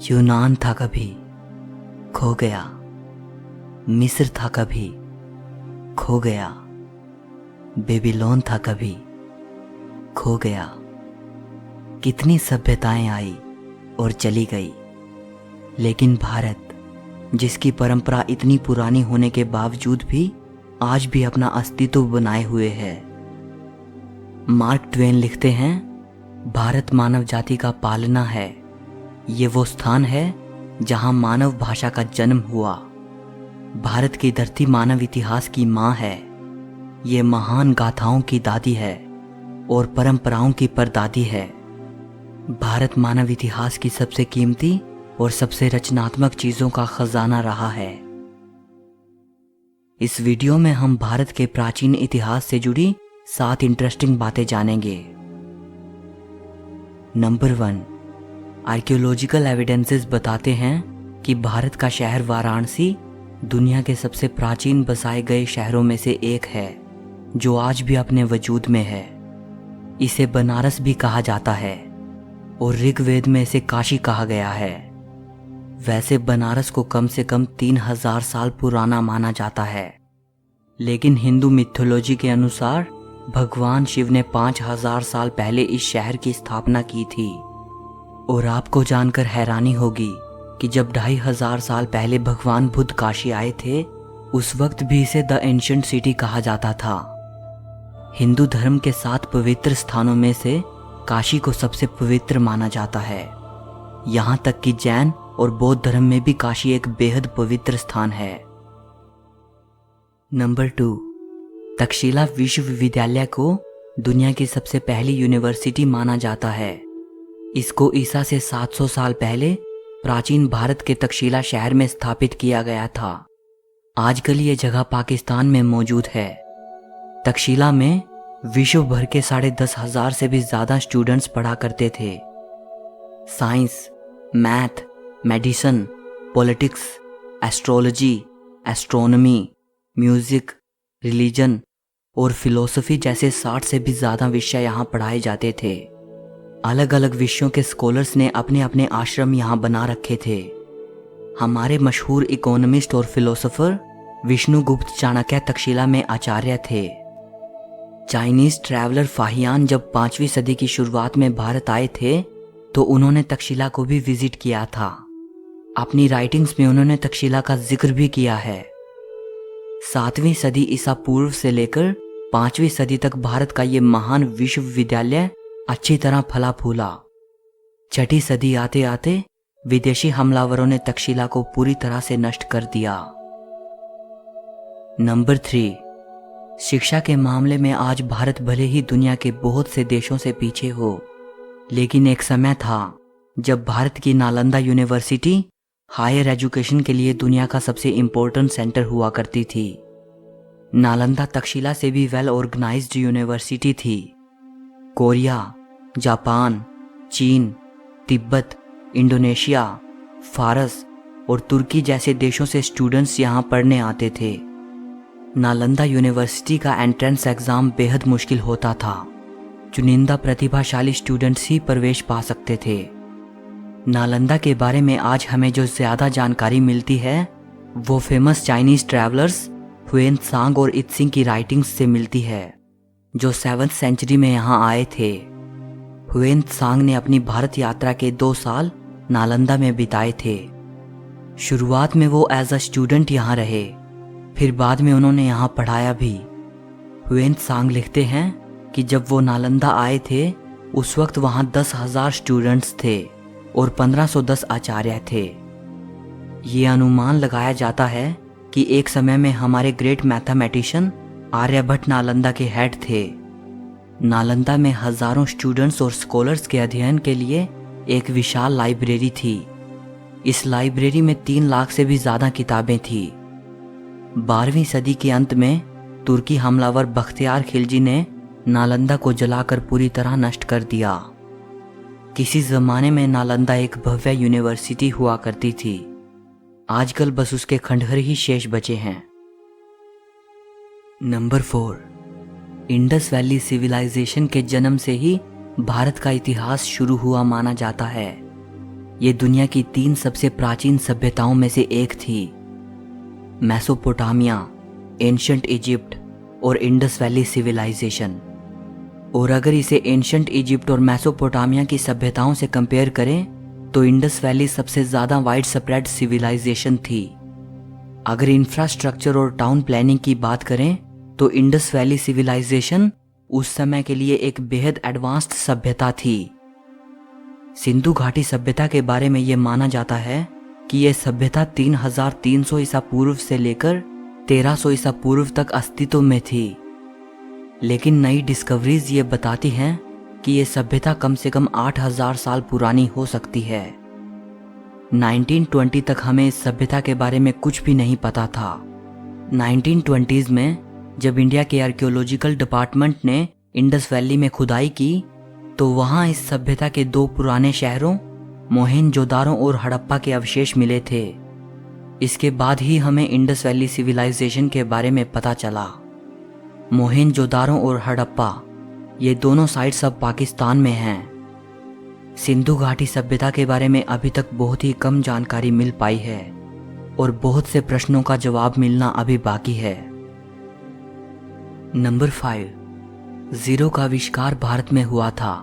यूनान था कभी, खो गया। मिस्र था कभी, खो गया। बेबीलोन था कभी, खो गया। कितनी सभ्यताएं आई और चली गई, लेकिन भारत, जिसकी परंपरा इतनी पुरानी होने के बावजूद भी आज भी अपना अस्तित्व बनाए हुए है। मार्क ट्वेन लिखते हैं, भारत मानव जाति का पालना है। ये वो स्थान है जहां मानव भाषा का जन्म हुआ। भारत की धरती मानव इतिहास की मां है। ये महान गाथाओं की दादी है और परंपराओं की परदादी है। भारत मानव इतिहास की सबसे कीमती और सबसे रचनात्मक चीजों का खजाना रहा है। इस वीडियो में हम भारत के प्राचीन इतिहास से जुड़ी 7 इंटरेस्टिंग बातें जानेंगे। नंबर 1, आर्कियोलॉजिकल एविडेंसेस बताते हैं कि भारत का शहर वाराणसी दुनिया के सबसे प्राचीन बसाए गए शहरों में से एक है, जो आज भी अपने वजूद में है। इसे बनारस भी कहा जाता है और ऋग्वेद में इसे काशी कहा गया है। वैसे बनारस को कम से कम 3000 साल पुराना माना जाता है, लेकिन हिंदू मिथोलॉजी के अनुसार भगवान शिव ने 5000 साल पहले इस शहर की स्थापना की थी। और आपको जानकर हैरानी होगी कि जब 2500 साल पहले भगवान बुद्ध काशी आए थे, उस वक्त भी इसे द एंशिएंट सिटी कहा जाता था। हिंदू धर्म के 7 पवित्र स्थानों में से काशी को सबसे पवित्र माना जाता है। यहाँ तक कि जैन और बौद्ध धर्म में भी काशी एक बेहद पवित्र स्थान है। नंबर 2, तक्षशिला विश्वविद्यालय को दुनिया की सबसे पहली यूनिवर्सिटी माना जाता है। इसको ईसा से 700 साल पहले प्राचीन भारत के तक्षशिला शहर में स्थापित किया गया था। आजकल ये जगह पाकिस्तान में मौजूद है। तक्षशिला में विश्व भर के 10,500 से भी ज्यादा स्टूडेंट्स पढ़ा करते थे। Science, math, medicine, politics, astrology, astronomy, music, religion और फिलोसफी जैसे 60 से भी ज्यादा विषय यहाँ पढ़ाए जाते थे। अलग अलग विषयों के स्कॉलर्स ने अपने अपने आश्रम यहाँ बना रखे थे। हमारे मशहूर इकोनॉमिस्ट और फिलोसोफर विष्णुगुप्त चाणक्य तक्षशिला में आचार्य थे। चाइनीज ट्रैवलर फाहियान जब 5वीं सदी की शुरुआत में भारत आए थे, तो उन्होंने तक्षशिला को भी विजिट किया था। अपनी राइटिंग्स में उन्होंने तक्षशिला का जिक्र भी किया है। 7वीं सदी ईसा पूर्व से लेकर 5वीं सदी तक भारत का ये महान विश्वविद्यालय अच्छी तरह फला फूला। 6ठी सदी आते आते विदेशी हमलावरों ने तक्षशिला को पूरी तरह से नष्ट कर दिया। नंबर 3, शिक्षा के मामले में आज भारत भले ही दुनिया के बहुत से देशों से पीछे हो, लेकिन एक समय था जब भारत की नालंदा यूनिवर्सिटी हायर एजुकेशन के लिए दुनिया का सबसे इम्पोर्टेंट सेंटर हुआ करती थी। नालंदा तक्षशिला से भी वेल ऑर्गेनाइज्ड यूनिवर्सिटी थी। कोरिया, जापान, चीन, तिब्बत, इंडोनेशिया, फारस और तुर्की जैसे देशों से स्टूडेंट्स यहाँ पढ़ने आते थे। नालंदा यूनिवर्सिटी का एंट्रेंस एग्जाम बेहद मुश्किल होता था। चुनिंदा प्रतिभाशाली स्टूडेंट्स ही प्रवेश पा सकते थे। नालंदा के बारे में आज हमें जो ज्यादा जानकारी मिलती है, वो famous Chinese travellers when Tsang और इत्सिंग की राइटिंग्स से मिलती है, जो 7th सेंचुरी में यहाँ आए थे। हुएन त्सांग ने अपनी भारत यात्रा के 2 साल नालंदा में बिताए थे। शुरुआत में वो एज अ स्टूडेंट यहाँ रहे, फिर बाद में उन्होंने यहाँ पढ़ाया भी। हुएन त्सांग लिखते हैं कि जब वो नालंदा आए थे, उस वक्त वहाँ 10,000 स्टूडेंट्स थे और 1510 आचार्य थे। ये अनुमान लगाया जाता है कि एक समय में हमारे ग्रेट मैथमेटिशियन आर्यभट्ट नालंदा के हेड थे। नालंदा में हजारों स्टूडेंट्स और स्कॉलर्स के अध्ययन के लिए एक विशाल लाइब्रेरी थी। इस लाइब्रेरी में 3 लाख से भी ज्यादा किताबें थी। 12वीं सदी के अंत में तुर्की हमलावर बख्तियार खिलजी ने नालंदा को जलाकर पूरी तरह नष्ट कर दिया। किसी जमाने में नालंदा एक भव्य यूनिवर्सिटी हुआ करती थी। आजकल बस उसके खंडहर ही शेष बचे हैं। नंबर 4, इंडस वैली सिविलाइजेशन के जन्म से ही भारत का इतिहास शुरू हुआ माना जाता है। ये दुनिया की 3 सबसे प्राचीन सभ्यताओं में से एक थी, मेसोपोटामिया, एंशिएंट इजिप्ट और इंडस वैली सिविलाइजेशन। और अगर इसे एंशिएंट इजिप्ट और मेसोपोटामिया की सभ्यताओं से कंपेयर करें तो इंडस वैली सबसे ज़्यादा वाइड स्प्रेड सिविलाइजेशन थी। अगर इंफ्रास्ट्रक्चर और टाउन प्लानिंग की बात करें तो इंडस वैली सिविलाइजेशन उस समय के लिए एक बेहद एडवांस्ड सभ्यता थी। सिंधु घाटी सभ्यता के बारे में यह माना जाता है कि यह सभ्यता 3300 ईसा पूर्व से लेकर 1300 ईसा पूर्व तक अस्तित्व में थी। लेकिन नई डिस्कवरीज ये बताती हैं कि यह सभ्यता कम से कम 8000 साल पुरानी हो सकती है। 1920 तक हमें इस सभ्यता के बारे में कुछ भी नहीं पता था। 1920s में जब इंडिया के आर्कियोलॉजिकल डिपार्टमेंट ने इंडस वैली में खुदाई की तो वहां इस सभ्यता के 2 पुराने शहरों मोहेंजोदारो और हड़प्पा के अवशेष मिले थे। इसके बाद ही हमें इंडस वैली सिविलाइजेशन के बारे में पता चला। मोहेंजोदारो और हड़प्पा ये दोनों साइट्स अब पाकिस्तान में हैं। सिंधु घाटी सभ्यता के बारे में अभी तक बहुत ही कम जानकारी मिल पाई है और बहुत से प्रश्नों का जवाब मिलना अभी बाकी है। नंबर 5, जीरो का आविष्कार भारत में हुआ था।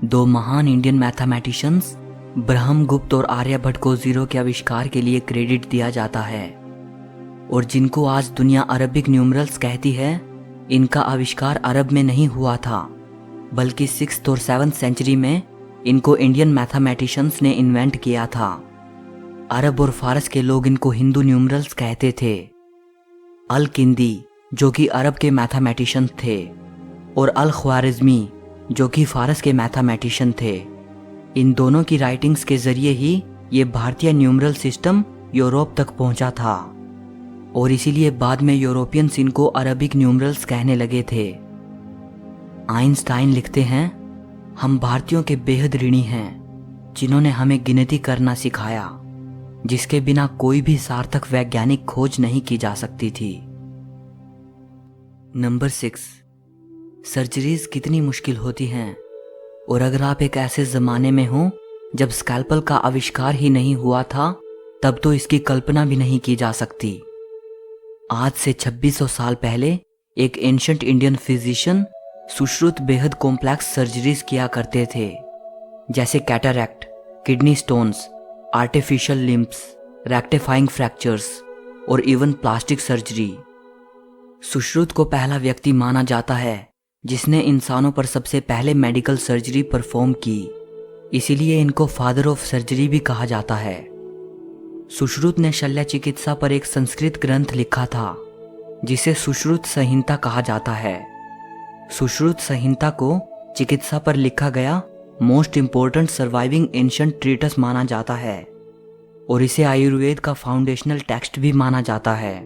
2 महान इंडियन मैथमेटिशियंस ब्रह्मगुप्त और आर्यभट्ट को जीरो के आविष्कार के लिए क्रेडिट दिया जाता है और जिनको आज दुनिया अरबिक न्यूमरल्स कहती है, इनका आविष्कार अरब में नहीं हुआ था बल्कि 6th और 7th सेंचुरी में इनको इंडियन मैथमेटिशियंस ने इन्वेंट किया था। अरब और फारस के लोग इनको हिंदू न्यूमरल्स कहते थे। अल किंदी जो कि अरब के मैथमेटिशियन थे और अल ख्वारिज़मी जो कि फारस के मैथमेटिशियन थे। इन दोनों की राइटिंग्स के जरिए ही ये भारतीय न्यूमरल सिस्टम यूरोप तक पहुंचा था और इसीलिए बाद में यूरोपियंस इनको अरबिक न्यूमरल्स कहने लगे थे। आइंस्टाइन लिखते हैं, हम भारतीयों के बेहद ऋणी हैं जिन्होंने हमें गिनती करना सिखाया, जिसके बिना कोई भी सार्थक वैज्ञानिक खोज नहीं की जा सकती थी। नंबर 6, सर्जरीज कितनी मुश्किल होती हैं और अगर आप एक ऐसे ज़माने में हो जब स्कैल्पल का आविष्कार ही नहीं हुआ था तब तो इसकी कल्पना भी नहीं की जा सकती। आज से 2600 साल पहले एक एंशिएंट इंडियन फिजिशियन सुश्रुत बेहद कॉम्प्लेक्स सर्जरीज किया करते थे, जैसे cataract, kidney stones, artificial limbs, rectifying fractures और इवन प्लास्टिक सर्जरी। सुश्रुत को पहला व्यक्ति माना जाता है जिसने इंसानों पर सबसे पहले मेडिकल सर्जरी परफॉर्म की, इसीलिए इनको फादर ऑफ सर्जरी भी कहा जाता है। सुश्रुत ने शल्य चिकित्सा पर एक संस्कृत ग्रंथ लिखा था जिसे सुश्रुत संहिता कहा जाता है। सुश्रुत संहिता को चिकित्सा पर लिखा गया most important surviving ancient treatise माना जाता है और इसे आयुर्वेद का फाउंडेशनल टेक्स्ट भी माना जाता है।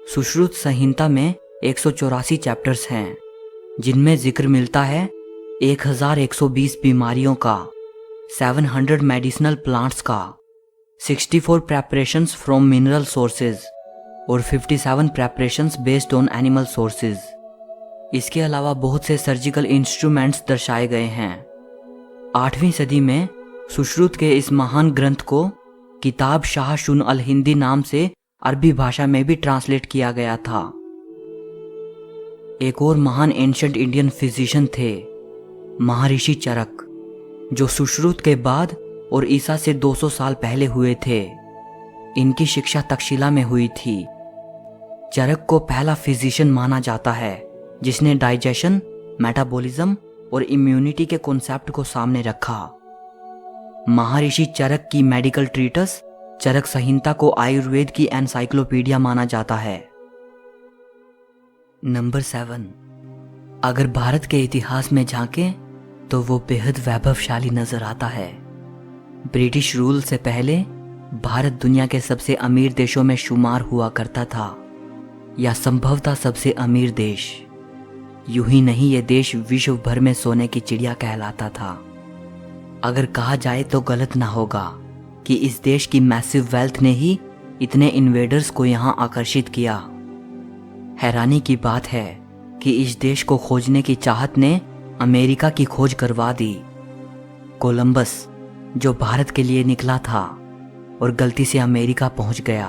सुश्रुत संहिता में 184 चैप्टर्स हैं जिनमें जिक्र मिलता है 1120 बीमारियों का, 700 मेडिसिनल प्लांट्स का, 64 preparations from mineral sources और 57 preparations based on animal sources। इसके अलावा बहुत से सर्जिकल इंस्ट्रूमेंट्स दर्शाए गए हैं। 8वीं सदी में सुश्रुत के इस महान ग्रंथ को किताब शाह शुन अल हिंदी नाम से अरबी भाषा में भी ट्रांसलेट किया गया था। एक और महान एंशिएंट इंडियन फिजिशियन थे, महर्षि चरक, जो सुश्रुत के बाद और ईसा से 200 साल पहले हुए थे। इनकी शिक्षा तक्षशिला में हुई थी। चरक को पहला फिजिशियन माना जाता है जिसने डाइजेशन, मेटाबॉलिज्म और इम्यूनिटी के कॉन्सेप्ट को सामने रखा। महर्षि चरक की मेडिकल ट्रीटस चरक संहिता को आयुर्वेद की एनसाइक्लोपीडिया माना जाता है। नंबर 7, अगर भारत के इतिहास में झांकें तो वो बेहद वैभवशाली नजर आता है। ब्रिटिश रूल से पहले भारत दुनिया के सबसे अमीर देशों में शुमार हुआ करता था, या संभवतः सबसे अमीर देश। यूं ही नहीं, ये देश विश्व भर में सोने की चिड़िया कहलाता था। अगर कहा जाए तो गलत ना होगा कि इस देश की मैसिव वेल्थ ने ही इतने इन्वेडर्स को यहाँ आकर्षित किया। हैरानी की बात है कि इस देश को खोजने की चाहत ने अमेरिका की खोज करवा दी। कोलंबस जो भारत के लिए निकला था और गलती से अमेरिका पहुंच गया।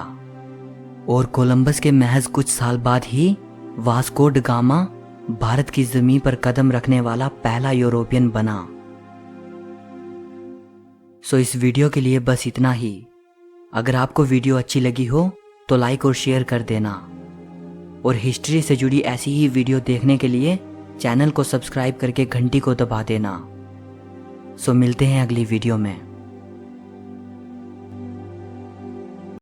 और कोलंबस के महज कुछ साल बाद ही वास्को ड गामा भारत की जमीन पर कदम रखने वाला पहला यूरोपियन बना। सो इस वीडियो के लिए बस इतना ही। अगर आपको वीडियो अच्छी लगी हो तो लाइक और शेयर कर देना, और हिस्ट्री से जुड़ी ऐसी ही वीडियो देखने के लिए चैनल को सब्सक्राइब करके घंटी को दबा देना। सो मिलते हैं अगली वीडियो में।